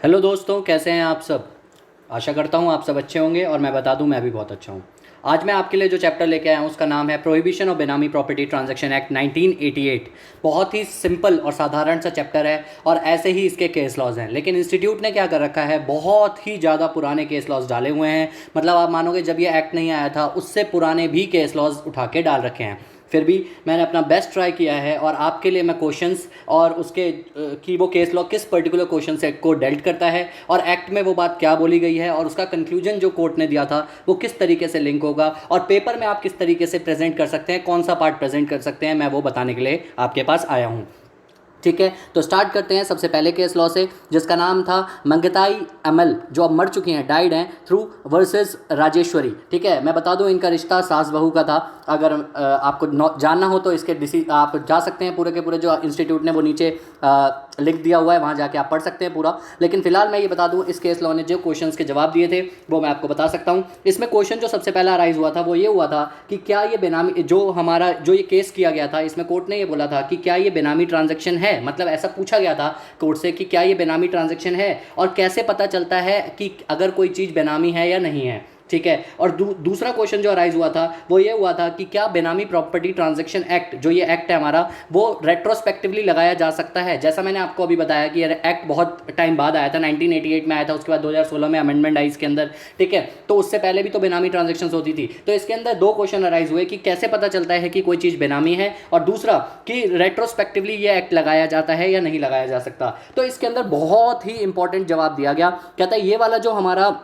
Hello दोस्तों, कैसे हैं आप सब। आशा करता हूँ आप सब अच्छे होंगे और मैं बता दूँ मैं भी बहुत अच्छा हूँ। आज मैं आपके लिए जो चैप्टर लेके आया हूँ उसका नाम है प्रोहिबिशन ऑफ बेनामी प्रॉपर्टी ट्रांजैक्शन एक्ट 1988। बहुत ही सिंपल और साधारण सा चैप्टर है और ऐसे ही इसके केस लॉज हैं, लेकिन इंस्टीट्यूट ने क्या कर रखा है, बहुत ही ज़्यादा पुराने केस लॉज डाले हुए हैं। मतलब आप मानोगे जब ये एक्ट नहीं आया था उससे पुराने भी केस लॉज उठा के डाल रखे हैं। फिर भी मैंने अपना बेस्ट ट्राई किया है और आपके लिए मैं क्वेश्चंस और उसके कि वो केस लॉ किस पर्टिकुलर क्वेश्चन से को डेल्ट करता है और एक्ट में वो बात क्या बोली गई है और उसका कंक्लूजन जो कोर्ट ने दिया था वो किस तरीके से लिंक होगा और पेपर में आप किस तरीके से प्रेजेंट कर सकते हैं, कौन सा पार्ट प्रेजेंट कर सकते हैं, मैं वो बताने के लिए आपके पास आया हूँ। ठीक है, तो स्टार्ट करते हैं सबसे पहले केस लॉ से, जिसका नाम था मंगताई अमल, जो अब मर चुकी हैं, डाइड हैं, थ्रू वर्सेस राजेश्वरी। ठीक है, मैं बता दूं इनका रिश्ता सास बहू का था। अगर आपको जानना हो तो इसके आप जा सकते हैं, पूरे के पूरे जो इंस्टीट्यूट ने वो नीचे लिख दिया हुआ है, वहाँ जाके आप पढ़ सकते हैं पूरा। लेकिन फिलहाल मैं ये बता दूं इस केस लॉ ने जो क्वेश्चंस के जवाब दिए थे वो मैं आपको बता सकता हूँ। इसमें क्वेश्चन जो सबसे पहला अराइज हुआ था वो ये हुआ था कि क्या ये बेनामी जो ये केस किया गया था, इसमें कोर्ट ने ये बोला था कि क्या ये बेनामी ट्रांजैक्शन है। मतलब ऐसा पूछा गया था कोर्ट से कि क्या ये बेनामी ट्रांजैक्शन है और कैसे पता चलता है कि अगर कोई चीज़ बेनामी है या नहीं है। ठीक है, और दूसरा क्वेश्चन जो अराइज हुआ था वो ये हुआ था कि क्या बेनामी प्रॉपर्टी ट्रांजैक्शन एक्ट, जो ये एक्ट है हमारा, वो रेट्रोस्पेक्टिवली लगाया जा सकता है। जैसा मैंने आपको अभी बताया कि ये एक्ट बहुत टाइम बाद आया था, 1988 में आया था, उसके बाद 2016 में अमेंडमेंट आई इसके अंदर। ठीक है, तो उससे पहले भी तो बेनामी ट्रांजेक्शन होती थी। तो इसके अंदर दो क्वेश्चन अराइज हुए कि कैसे पता चलता है कि कोई चीज़ बेनामी है, और दूसरा कि रेट्रोस्पेक्टिवली ये एक्ट लगाया जाता है या नहीं लगाया जा सकता। तो इसके अंदर बहुत ही इंपॉर्टेंट जवाब दिया गया। कहता है ये वाला जो हमारा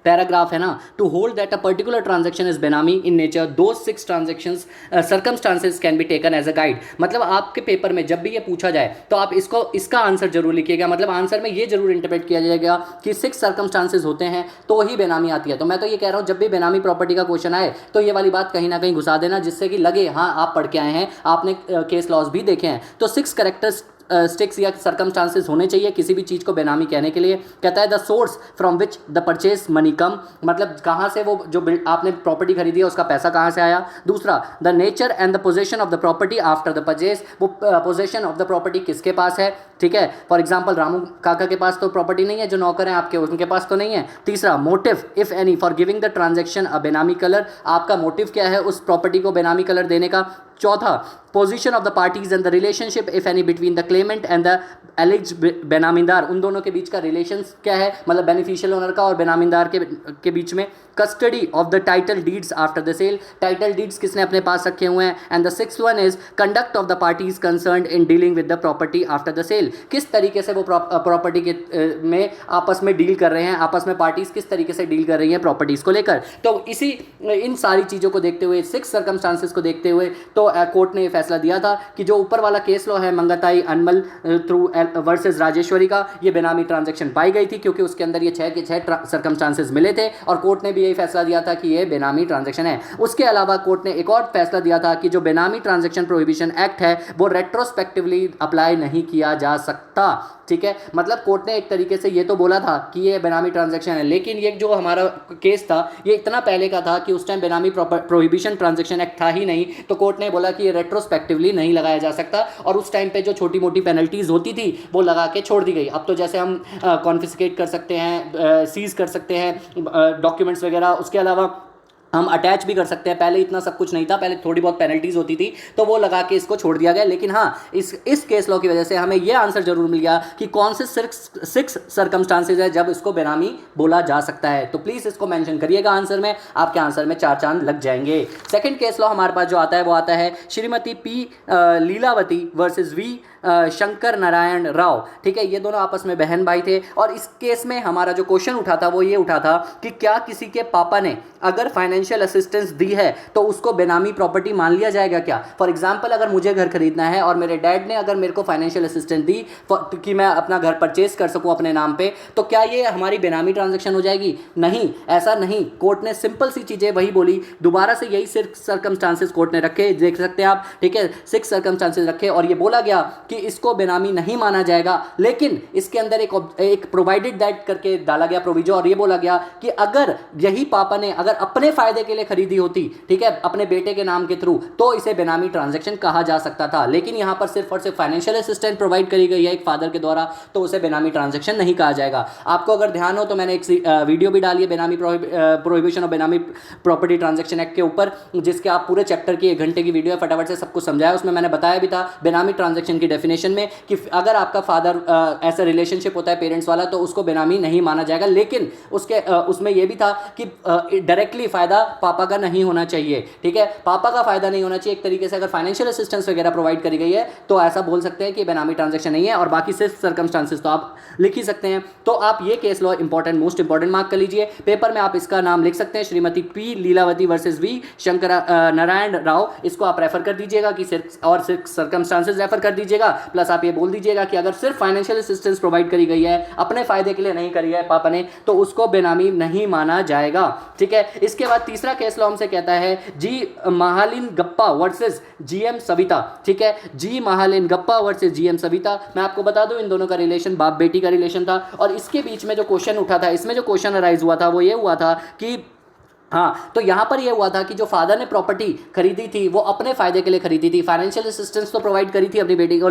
पैराग्राफ है ना, to hold that a particular transaction is benami in nature though six transactions circumstances can be taken as a guide. मतलब आपके पेपर में जब भी ये पूछा जाए तो आप इसका आंसर जरूर लिखिएगा। मतलब आंसर में ये जरूर इंटरप्रेट किया जाएगा कि सिक्स सर्कमस्टांसेस होते हैं तो ही बेनामी आती है। तो मैं तो ये कह रहा हूँ जब भी बेनामी प्रॉपर्टी का क्वेश्चन आए तो ये वाली बात कहीं ना कहीं घुसा देना, जिससे कि लगे हाँ आप पढ़ के आए हैं, आपने केस लॉज भी देखे हैं। तो सिक्स करेक्टर्स स्टिक्स या सर्कमस्टांसेस होने चाहिए किसी भी चीज़ को बेनामी कहने के लिए। कहता है the source from which the purchase money came, मतलब कहाँ से वो जो आपने प्रॉपर्टी खरीदी है उसका पैसा कहाँ से आया। दूसरा, the nature and the possession of the property after the purchase, वो पोजेशन ऑफ द प्रॉपर्टी किसके पास है। ठीक है, फॉर एग्जाम्पल रामू काका के पास तो प्रॉपर्टी नहीं है, जो नौकर हैं आपके उनके पास तो नहीं है। तीसरा, motive if any for giving the transaction a benami colour, आपका मोटिव क्या है उस प्रॉपर्टी को बेनामी कलर देने का। चौथा, position of the parties and the relationship if any between the claimant and the alleged benamidar, उन दोनों के बीच का रिलेशन क्या है, मतलब बेनिफिशियल ओनर का और बेनामीदार के बीच में। Custody of the title deeds after the sale, title deeds किसने अपने पास रखे हुए हैं। And the sixth one is conduct of the parties concerned in dealing with the property after the sale, किस तरीके से वो प्रॉपर्टी के में आपस में डील कर रहे हैं, आपस में पार्टीज किस तरीके से डील कर रही हैं प्रॉपर्टीज को लेकर। तो इन सारी चीज़ों को देखते हुए, सिक्स सर्कमस्टांसेस को देखते हुए, तो कोर्ट ने ये फैसला दिया था कि जो ऊपर वाला केस लॉ है मंगताई अनमल थ्रू वर्सेस राजेश्वरी का, ये बेनामी ट्रांजैक्शन पाई गई थी क्योंकि उसके अंदर ये छह के छह सर्कमस्टांसेस मिले थे और कोर्ट ने भी यही फैसला दिया था कि ये बेनामी ट्रांजैक्शन है। उसके अलावा कोर्ट ने एक और फैसला दिया था कि जो बेनामी ट्रांजैक्शन प्रोहिबिशन एक्ट है वो रेट्रोस्पेक्टिवली अप्लाई नहीं किया जा सकता। ठीक है, मतलब कोर्ट ने एक तरीके से ये तो बोला था कि ये बेनामी ट्रांजैक्शन है, लेकिन ये जो हमारा केस था ये इतना पहले का था कि उस टाइम बेनामी प्रोहिबिशन ट्रांजैक्शन एक्ट था ही नहीं, तो कोर्ट ने बोला कि ये रेट्रोस्पेक्टिवली नहीं लगाया जा सकता और उस टाइम पे जो छोटी मोटी पेनल्टीज होती थी वो लगा के छोड़ दी गई। अब तो जैसे हम कॉन्फिस्केट कर सकते हैं, सीज कर सकते हैं डॉक्यूमेंट्स वगैरह, उसके अलावा हम अटैच भी कर सकते हैं। पहले इतना सब कुछ नहीं था, पहले थोड़ी बहुत पेनल्टीज होती थी तो वो लगा के इसको छोड़ दिया गया। लेकिन हाँ, इस केस लॉ की वजह से हमें ये आंसर जरूर मिल गया कि कौन से सिक्स सर्कमस्टांसेज है जब इसको बेनामी बोला जा सकता है। तो प्लीज़ इसको मेंशन करिएगा आंसर में, आपके आंसर में 4 चांद लग जाएंगे। सेकंड केस लॉ हमारे पास जो आता है वो आता है Shrimati P Leelavati versus V Shankar Narayan Rao. ठीक है, ये दोनों आपस में बहन भाई थे और इस केस में हमारा जो क्वेश्चन उठा था वो ये उठा था कि क्या किसी के पापा ने अगर फाइनेंशियल असिस्टेंस दी है तो उसको बेनामी प्रॉपर्टी मान लिया जाएगा क्या। फॉर एग्जांपल, अगर मुझे घर खरीदना है और मेरे डैड ने अगर मेरे को फाइनेंशियल असिस्टेंस दी कि मैं अपना घर परचेज कर सकूं अपने नाम पे, तो क्या ये हमारी बेनामी ट्रांजैक्शन हो जाएगी। नहीं, ऐसा नहीं। कोर्ट ने सिंपल सी चीज़ें वही बोली, दोबारा से यही सिर्फ सर्कमस्टांसेस कोर्ट ने रखे, देख सकते हैं आप। ठीक है, 6 सर्कमस्टांसेस रखे और ये बोला गया कि इसको बेनामी नहीं माना जाएगा, लेकिन इसके अंदर एक प्रोवाइडेड दैट करके डाला गया प्रोविजन, और ये बोला गया कि अगर यही पापा ने अगर अपने फायदे के लिए खरीदी होती, ठीक है, अपने बेटे के नाम के थ्रू, तो इसे बेनामी ट्रांजैक्शन कहा जा सकता था। लेकिन यहां पर सिर्फ और सिर्फ फाइनेंशियल असिस्टेंस प्रोवाइड करी गई है एक फादर के द्वारा, तो उसे बेनामी ट्रांजैक्शन नहीं कहा जाएगा। आपको अगर ध्यान हो तो मैंने एक वीडियो भी डाली है बेनामी प्रोहिबिशन और बेनामी प्रॉपर्टी ट्रांजैक्शन एक्ट के ऊपर, जिसके आप पूरे चैप्टर की 1 घंटे की वीडियो है, फटाफट से सब कुछ समझाया। उसमें मैंने बताया भी था बेनामी ट्रांजैक्शन की डेफिनेशन में कि अगर आपका फादर ऐसा रिलेशनशिप होता है पेरेंट्स वाला, तो उसको बेनामी नहीं माना जाएगा। लेकिन उसमें यह भी था कि डायरेक्टली फायदा पापा का नहीं होना चाहिए, ठीक है, पापा का फायदा नहीं होना चाहिए। एक तरीके से अगर फाइनेंशियल असिस्टेंस वगैरह प्रोवाइड करी गई है तो ऐसा बोल सकते हैं कि बेनामी ट्रांजैक्शन नहीं है, और बाकी सिर्फ सर्कमस्टांसेस तो आप लिख ही सकते हैं। तो आप ये case law important, most important mark कर लीजिए। पेपर में आप इसका नाम लिख सकते हैं, Shrimati P Leelavati versus V Shankar Narayan Rao. इसको आप रेफर कर दीजिएगा कि सिर्फ सर्कमस्टांसेस रेफर कर दीजिएगा, प्लस आप ये बोल दीजिएगा कि अगर सिर्फ फाइनेंशियल असिस्टेंस प्रोवाइड करी गई है, अपने फायदे के लिए नहीं करी है पापा ने, तो उसको बेनामी नहीं माना जाएगा, ठीक है। इसके बाद तीसरा केस लॉ हमसे कहता है जी महालिन गप्पा वर्सेस जीएम सविता, ठीक है, जी महालिन गप्पा वर्सेस जीएम सविता। मैं आपको बता दूं इन दोनों का रिलेशन बाप बेटी का रिलेशन था, और इसके बीच में जो क्वेश्चन उठा था, इसमें जो क्वेश्चन अराइज हुआ था वो ये हुआ था कि हाँ, तो यहाँ पर ये हुआ था कि जो फादर ने प्रॉपर्टी खरीदी थी वो अपने फायदे के लिए खरीदी थी, फाइनेंशियल असिस्टेंस तो प्रोवाइड करी थी अपनी बेटी को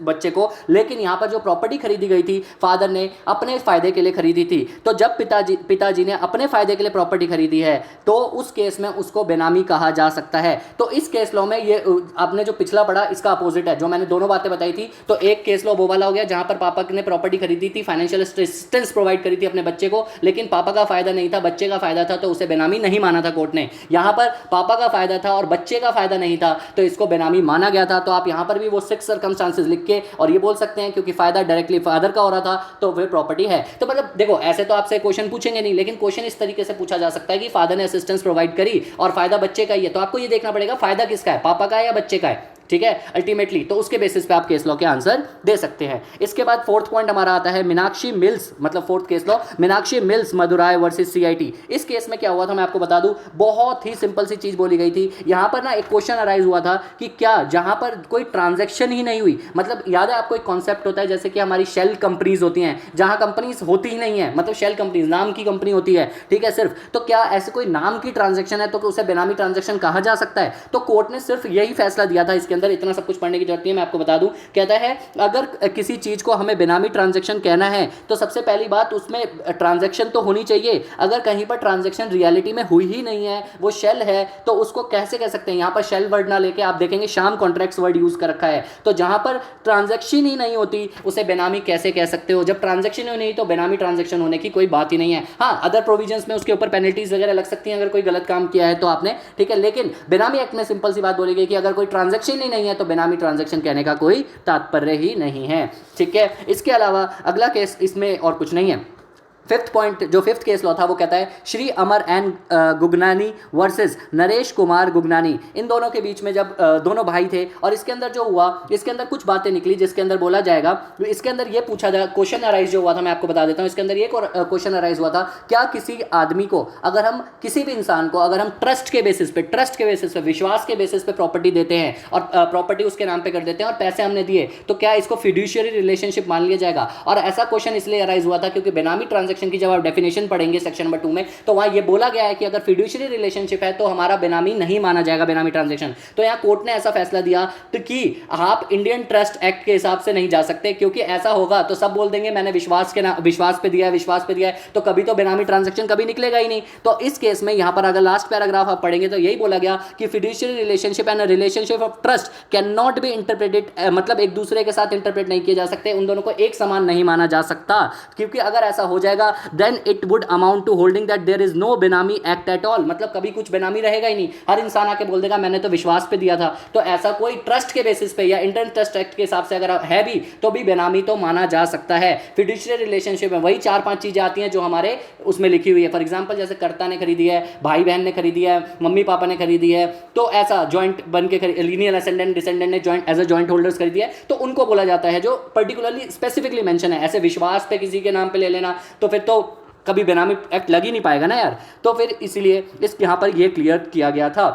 बच्चे को, लेकिन यहाँ पर जो प्रॉपर्टी खरीदी गई थी फादर ने अपने फायदे के लिए खरीदी थी। तो जब पिताजी ने अपने फायदे के लिए प्रॉपर्टी खरीदी है तो उस केस में उसको बेनामी कहा जा सकता है। तो इस केस लॉ में ये आपने जो पिछला पढ़ा इसका अपोजिट है, जो मैंने दोनों बातें बताई थी। तो एक केस लॉ वो वाला हो गया जहाँ पर पापा ने प्रॉपर्टी खरीदी थी, फाइनेंशियल असिस्टेंस प्रोवाइड करी थी अपने बच्चे को, लेकिन पापा का फायदा नहीं था, बच्चे का फायदा था, तो उसे बेनामी नहीं माना था कोर्ट ने। यहां पर पापा का फायदा था और बच्चे का फायदा नहीं था, तो इसको बेनामी माना गया था। तो आप यहां पर भी वो 6 सर्कमस्टांसेस लिख के और ये बोल सकते हैं क्योंकि फायदा डायरेक्टली फादर का हो रहा था तो फिर प्रॉपर्टी है। तो मतलब देखो, ऐसे तो आपसे क्वेश्चन पूछेंगे नहीं, लेकिन क्वेश्चन इस तरीके से पूछा जा सकता है कि फादर ने असिस्टेंस प्रोवाइड करी और फायदा बच्चे का ही है, तो आपको ये देखना पड़ेगा फायदा किसका है, पापा का है या बच्चे का है, ठीक है, अल्टीमेटली। तो उसके बेसिस पे आप केस लॉ के आंसर दे सकते हैं। इसके बाद फोर्थ पॉइंट हमारा आता है मीनाक्षी मिल्स, मतलब fourth case law Meenakshi mills Madurai versus CIT. इस केस में क्या हुआ था मैं आपको बता दूं, बहुत ही सिंपल सी चीज बोली गई थी। यहां पर ना एक क्वेश्चन अराइज हुआ था कि क्या जहां पर कोई ट्रांजैक्शन ही नहीं हुई, मतलब याद है आपको एक कॉन्सेप्ट होता है जैसे कि हमारी शेल कंपनीज होती हैं, जहां कंपनीज होती ही नहीं है, मतलब शेल कंपनीज नाम की कंपनी होती है, ठीक है सिर्फ, तो क्या ऐसे कोई नाम की ट्रांजैक्शन है तो उसे बेनामी ट्रांजैक्शन कहा जा सकता है? तो कोर्ट ने सिर्फ यही फैसला दिया था, इसके अंदर इतना सब कुछ पढ़ने की जरूरत नहीं है, मैं आपको बता दूं। कहता है अगर किसी चीज को हमें बेनामी ट्रांजैक्शन कहना है तो सबसे पहली बात उसमें ट्रांजैक्शन तो होनी चाहिए। अगर कहीं पर ट्रांजैक्शन रियलिटी में हुई ही नहीं है, वो शेल है, तो उसको कैसे कह सकते हैं? यहां पर शेल वर्ड ना लेके आप देखेंगे शाम कॉन्ट्रैक्ट्स वर्ड यूज कर रखा है, तो जहां पर ट्रांजैक्शन ही नहीं होती उसे बेनामी कैसे कह सकते हो? जब ट्रांजैक्शन ही नहीं तो बेनामी ट्रांजैक्शन होने की कोई बात ही नहीं है। हाँ, अदर प्रोविजंस में उसके ऊपर पेनल्टीज वगैरह लग सकती हैं अगर कोई गलत काम किया है तो आपने, ठीक है, लेकिन बेनामी एक्ट में सिंपल सी बात बोली गई कि अगर कोई ट्रांजैक्शन ही नहीं है तो बेनामी ट्रांजैक्शन कहने का कोई तात्पर्य ही नहीं है, ठीक है। इसके अलावा अगला केस इसमें और कुछ नहीं है। फिफ्थ पॉइंट, जो फिफ्थ केस लॉ था वो कहता है श्री अमर एन गुगनानी वर्सेस नरेश कुमार गुगनानी। इन दोनों के बीच में जब दोनों भाई थे और इसके अंदर जो हुआ, इसके अंदर कुछ बातें निकली जिसके अंदर बोला जाएगा, इसके अंदर ये पूछा जाए, क्वेश्चन अराइज जो हुआ था मैं आपको बता देता हूँ। इसके अंदर ये क्वेश्चन अराइज हुआ था, क्या किसी आदमी को अगर हम किसी भी इंसान को अगर हम ट्रस्ट के बेसिस पे विश्वास के बेसिस पे प्रॉपर्टी देते हैं और प्रॉपर्टी उसके नाम पे कर देते हैं और पैसे हमने दिए, तो क्या इसको फिड्यूशियरी रिलेशनशिप मान लिया जाएगा? और ऐसा क्वेश्चन इसलिए अराइज हुआ था क्योंकि बेनामी ट्रांजैक्शन की जब आप डेफिनेशन पढ़ेंगे सेक्शन नंबर 2 में, तो वहां ये बोला गया है कि अगर फिड्यूशियरी रिलेशनशिप है तो हमारा बेनामी नहीं माना जाएगा, बेनामी ट्रांजैक्शन। तो यहां कोर्ट ने ऐसा फैसला दिया तो कि आप इंडियन ट्रस्ट एक्ट के हिसाब से नहीं जा सकते, क्योंकि ऐसा होगा तो सब बोल देंगे मैंने विश्वास पे दिया है, तो कभी तो बेनामी ट्रांजैक्शन कभी निकलेगा ही नहीं। तो इस केस में यहां पर अगर लास्ट पैराग्राफ आप पढ़ेंगे तो यही बोला गया कि fiduciary relationship and relationship of trust can not be interpreted, मतलब एक दूसरे के साथ इंटरप्रेट नहीं किए जा सकते, उन दोनों को एक समान नहीं माना जा सकता, क्योंकि अगर ऐसा हो जाएगा then it would amount to holding that there is no benami Act at all, मतलब कभी कुछ बेनामी रहेगा ही नहीं। हर इंसान आके बोल देगा मैंने तो विश्वास पे दिया था, तो ऐसा कोई ट्रस्ट के बेसिस पे या इंडियन ट्रस्ट एक्ट के हिसाब से अगर है भी तो भी बेनामी तो माना जा सकता है। फिड्यूशियरी रिलेशनशिप में वही 4-5 चीजें आती हैं जो हमारे उसमें लिखी हुई है। फॉर एग्जांपल जैसे कर्ता ने खरीदी है, भाई बहन ने खरीदी है, मम्मी पापा ने खरीदी है, तो ऐसा जॉइंट बन के लीनियर असेंडेंट डिसेंडेंट ने joint as a joint holders खरीदी है, तो उनको बोला जाता है जो पर्टिकुलरली स्पेसिफिकली मेंशन है। ऐसे विश्वास पे किसी के नाम पे ले लेना तो फिर तो कभी बेनामी एक्ट लग ही नहीं पाएगा ना यार, तो फिर इसलिए इस यहाँ पर ये क्लियर किया गया था।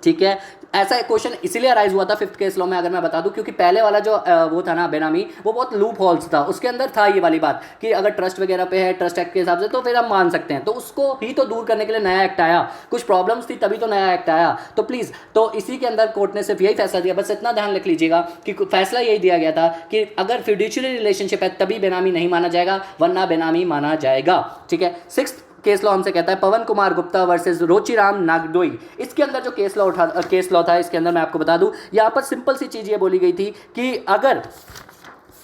ठीक है। ऐसा एक क्वेश्चन इसीलिए अराइज हुआ था फिफ्थ केस लॉ में, अगर मैं बता दूं, क्योंकि पहले वाला जो वो था ना बेनामी, वो बहुत लूप होल्स था, उसके अंदर था ये वाली बात कि अगर ट्रस्ट वगैरह पे है, ट्रस्ट एक्ट के हिसाब से, तो फिर हम मान सकते हैं। तो उसको ही तो दूर करने के लिए नया एक्ट आया, कुछ प्रॉब्लम्स थी तभी तो नया एक्ट आया। तो प्लीज़, तो इसी के अंदर कोर्ट ने सिर्फ यही फैसला दिया, बस इतना ध्यान रख लीजिएगा कि फैसला यही दिया गया था कि अगर फिड्यूशियरी रिलेशनशिप है तभी बेनामी नहीं माना जाएगा, वरना बेनामी माना जाएगा। ठीक है। सिक्स्थ केस लॉ हमसे कहता है पवन कुमार गुप्ता वर्सेस रोचीराम नागडोई। इसके अंदर जो केस लॉ था, इसके अंदर मैं आपको बता दूं, यहाँ पर सिंपल सी चीज़ ये बोली गई थी कि अगर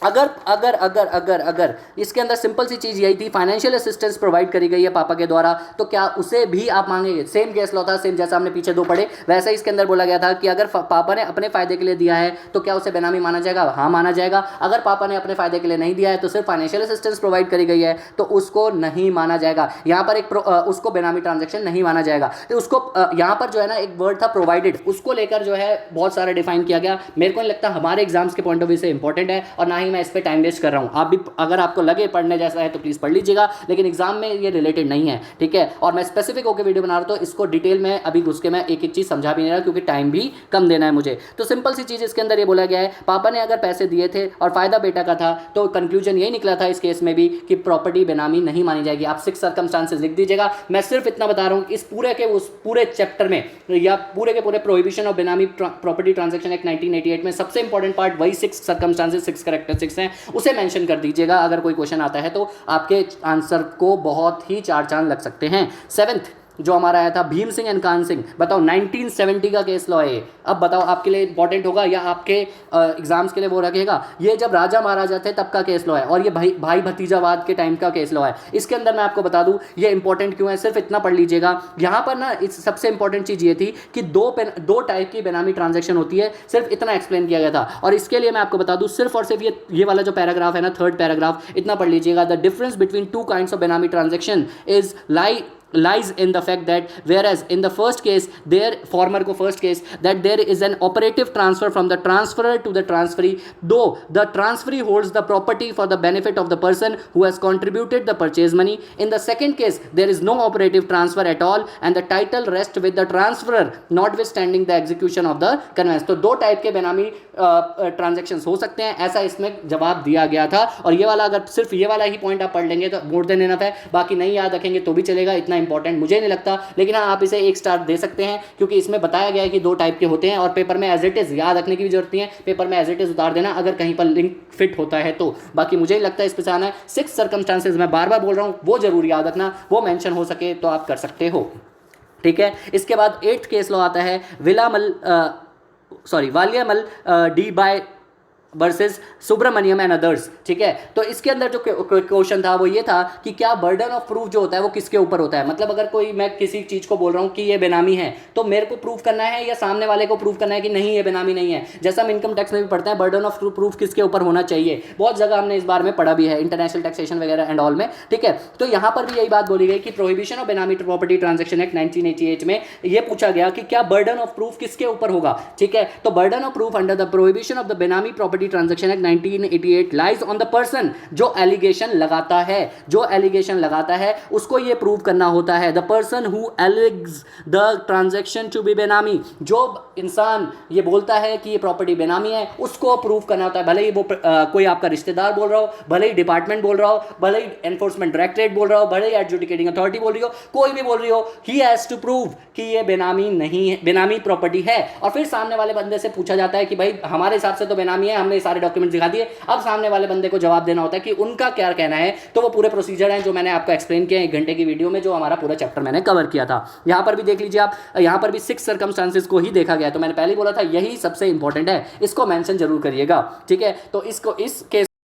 अगर इसके अंदर सिंपल सी चीज़ यही थी, फाइनेंशियल असिस्टेंस प्रोवाइड करी गई है पापा के द्वारा, तो क्या उसे भी आप मांगेंगे? सेम केस लॉ था, सेम जैसा हमने पीछे दो पढ़े, वैसे इसके अंदर बोला गया था कि अगर पापा ने अपने फायदे के लिए दिया है तो क्या उसे बेनामी माना जाएगा? हाँ, माना जाएगा। अगर पापा ने अपने फायदे के लिए नहीं दिया है, तो सिर्फ फाइनेंशियल असिस्टेंस प्रोवाइड करी गई है, तो उसको नहीं माना जाएगा। यहाँ पर उसको बेनामी ट्रांजेक्शन नहीं माना जाएगा। तो उसको यहाँ पर जो है ना, एक वर्ड था प्रोवाइडेड, उसको लेकर जो है बहुत सारा डिफाइन किया गया। मेरे को नहीं लगता हमारे एग्जाम्स के पॉइंट ऑफ व्यू से इंपॉर्टेंट है, और ना ही मैं इस पर टाइम वेस्ट कर रहा हूँ। आप भी अगर आपको लगे पढ़ने जैसा है तो प्लीज़ पढ़ लीजिएगा, लेकिन एग्जाम में ये रिलेटेड नहीं है। ठीक है। और मैं स्पेसिफिक होकर वीडियो बना रहा हूँ, तो इसको डिटेल में अभी घुस के मैं एक एक चीज़ समझा भी नहीं रहा, क्योंकि टाइम भी कम देना है मुझे। तो सिंपल सी चीज़ इसके अंदर ये बोला गया है, पापा ने अगर पैसे दिए थे और फायदा बेटा का था, तो कंक्लूजन यही निकला था इस केस में भी कि प्रॉपर्टी बेनामी नहीं मानी जाएगी। आप 6 सर्कमस्टांसेस लिख दीजिएगा। मैं सिर्फ इतना बता रहा हूँ कि इस पूरे के उस पूरे चैप्टर में, या पूरे के पूरे प्रोहिबिशन ऑफ बेनामी प्रॉपर्टी ट्रांजैक्शन एक्ट 1988 में सबसे इंपॉर्टेंट पार्ट वही 6 सर्कमस्टांसेस, 6 कैरेक्टरिस्टिक्स हैं, उसे मेंशन कर दीजिएगा। अगर कोई क्वेश्चन आता है तो आपके आंसर को बहुत ही 4 चांद लग सकते हैं। 7th जो हमारा आया था भीम सिंह एंड कान सिंह, बताओ 1970 का केस लॉ है। अब बताओ आपके लिए इंपॉर्टेंट होगा या आपके एग्जाम्स के लिए वो रखेगा। ये जब राजा महाराजा थे तब का केस लॉ है, और ये भाई भतीजावाद के टाइम का केस लॉ है। इसके अंदर मैं आपको बता दूं ये इंपॉर्टेंट क्यों है, सिर्फ इतना पढ़ लीजिएगा। यहाँ पर ना इस सबसे इंपॉर्टेंट चीज़ ये थी कि दो टाइप की बेनामी ट्रांजेक्शन होती है, सिर्फ इतना एक्सप्लेन किया गया था। और इसके लिए मैं आपको बता दूं, सिर्फ और सिर्फ ये वाला जो पैराग्राफ है ना, 3rd पैराग्राफ, इतना पढ़ लीजिएगा। The difference between 2 kinds of benami transaction is lies in the fact that whereas in the first case that there is an operative transfer from the transferor to the transferee, though the transferee holds the property for the benefit of the person who has contributed the purchase money. In the second case there is no operative transfer at all and the title rests with the transferor notwithstanding the execution of the conveyance. तो 2 type के बेनामी transactions हो सकते हैं, ऐसा इसमें जवाब दिया गया था। और ये वाला, अगर सिर्फ ये वाला ही पॉइंट आप पढ़ लेंगे तो मोर देन इनफ है, बाकी नहीं याद रखेंगे तो भी चलेगा, इतना इंपॉर्टेंट मुझे नहीं लगता। लेकिन हाँ, आप इसे 1 स्टार दे सकते हैं, क्योंकि इसमें बताया गया है कि 2 टाइप के होते हैं, और पेपर में एज इट इज याद रखने की भी जरूरत नहीं है, पेपर में एज इट इज उतार देना अगर कहीं पर लिंक फिट होता है तो। बाकी मुझे नहीं लगता इस पर आना है। 6 सर्कमस्टांसेस मैं बार बार बोल रहा हूँ, वो जरूर याद रखना, वो मेंशन हो सके तो आप कर सकते हो। ठीक है। इसके बाद 8th केस लॉ आता है Valliammal D by versus Subramaniam and others. ठीक है। तो इसके अंदर जो क्वेश्चन था वो ये था कि क्या बर्डन ऑफ प्रूफ जो होता है वो किसके ऊपर होता है। मतलब अगर मैं किसी चीज़ को बोल रहा हूँ कि ये बेनामी है, तो मेरे को प्रूफ करना है या सामने वाले को प्रूफ करना है कि नहीं ये बेनामी नहीं है। जैसा हम इनकम टैक्स में भी पढ़ते हैं, बर्डन ऑफ प्रूफ किसके ऊपर होना चाहिए, बहुत जगह हमने इस बारे में पढ़ा भी है, इंटरनेशनल टैक्सेशन वगैरह एंड ऑल में। ठीक है। तो यहाँ पर भी यही बात बोली गई कि प्रोहिबिशन ऑफ बेनामी प्रॉपर्टी ट्रांजेक्शन एक्ट 1988 में ये पूछा गया कि क्या बर्डन ऑफ प्रूफ किसके ऊपर होगा। ठीक है। तो burden of proof under the prohibition of the benami property transaction act 1988 lies on the person, जो एलिगेशन लगाता है उसको ये प्रूव करना होता है। The person who alleges the transaction to be benami, जो इंसान ये बोलता है कि ये प्रॉपर्टी बेनामी है, उसको प्रूव करना होता है। भले ही वो कोई आपका रिश्तेदार बोल रहा हो, भले ही डिपार्टमेंट बोल रहा हो, भले ही एनफोर्समेंट डायरेक्टरेट बोल रहा हो, भले ही एडजुडिकेटिंग अथॉरिटी बोल रही हो, कोई भी बोल रही हो, ही हैज टू प्रूव कि ये बेनामी नहीं है, बेनामी प्रॉपर्टी है। और फिर सामने वाले बंदे से पूछा जाता है कि भाई हमारे हिसाब से तो बेनामी है, हमने सारे डॉक्यूमेंट दिखा दिए। अब सामने वाले बंदे को जवाब देना होता है कि उनका क्या कहना है। तो वो पूरे प्रोसीजर हैं जो मैंने आपको एक्सप्लेन किया 1 घंटे की वीडियो में, जो हमारा पूरा चैप्टर मैंने कवर किया था। यहाँ पर भी देख लीजिए आप, यहाँ पर भी 6 सर्कमस्टांसेस को ही देखा गया। तो मैंने पहले ही बोला था यही सबसे इंपॉर्टेंट है, इसको मेंशन जरूर करिएगा। ठीक है। तो इस केस